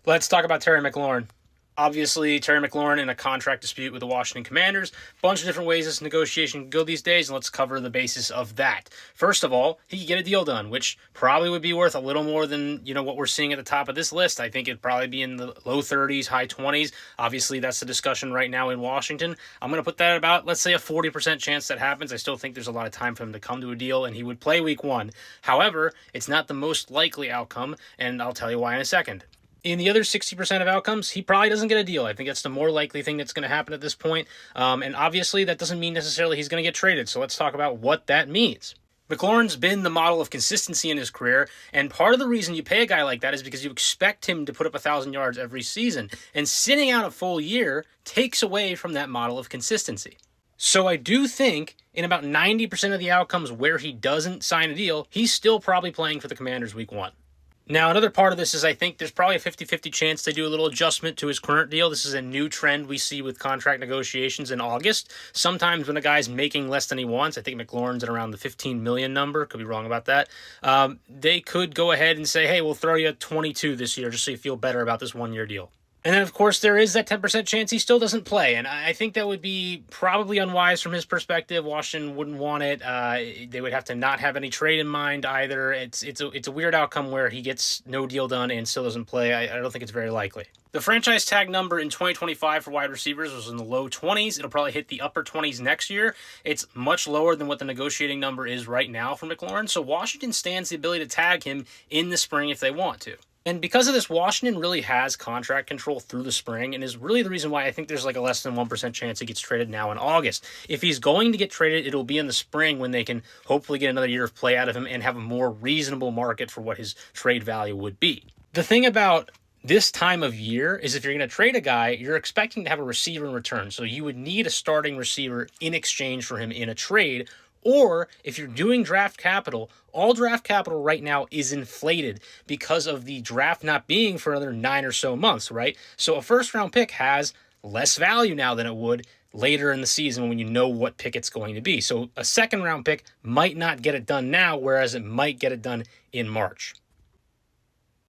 Let's talk about Terry McLaurin. Obviously, Terry McLaurin in a contract dispute with the Washington Commanders. Bunch of different ways this negotiation can go these days, and let's cover the basis of that. First of all, he could get a deal done, which probably would be worth a little more than what we're seeing at the top of this list. I think it'd probably be in the low 30s, high 20s. Obviously, that's the discussion right now in Washington. I'm going to put that at about, let's say, a 40% chance that happens. I still think there's a lot of time for him to come to a deal, and he would play week 1. However, it's not the most likely outcome, and I'll tell you why in a second. In the other 60% of outcomes, he probably doesn't get a deal. I think that's the more likely thing that's going to happen at this point. And obviously, that doesn't mean necessarily he's going to get traded. So let's talk about what that means. McLaurin's been the model of consistency in his career, and part of the reason you pay a guy like that is because you expect him to put up 1,000 yards every season. And sitting out a full year takes away from that model of consistency. So I do think in about 90% of the outcomes where he doesn't sign a deal, he's still probably playing for the Commanders week 1. Now, another part of this is I think there's probably a 50-50 chance they do a little adjustment to his current deal. This is a new trend we see with contract negotiations in August. Sometimes when a guy's making less than he wants, I think McLaurin's at around the $15 million number, could be wrong about that, they could go ahead and say, hey, we'll throw you 22 this year just so you feel better about this one-year deal. And then, of course, there is that 10% chance he still doesn't play. And I think that would be probably unwise from his perspective. Washington wouldn't want it. They would have to not have any trade in mind either. It's a weird outcome where he gets no deal done and still doesn't play. I don't think it's very likely. The franchise tag number in 2025 for wide receivers was in the low 20s. It'll probably hit the upper 20s next year. It's much lower than what the negotiating number is right now for McLaurin. So Washington stands the ability to tag him in the spring if they want to. And because of this, Washington really has contract control through the spring and is really the reason why I think there's like a less than 1% chance he gets traded now in August. If he's going to get traded, it'll be in the spring when they can hopefully get another year of play out of him and have a more reasonable market for what his trade value would be. The thing about this time of year is if you're going to trade a guy, you're expecting to have a receiver in return. So you would need a starting receiver in exchange for him in a trade. Or if you're doing draft capital, all draft capital right now is inflated because of the draft not being for another 9 or so months, right? So a first-round pick has less value now than it would later in the season when you know what pick it's going to be. So a second-round pick might not get it done now, whereas it might get it done in March.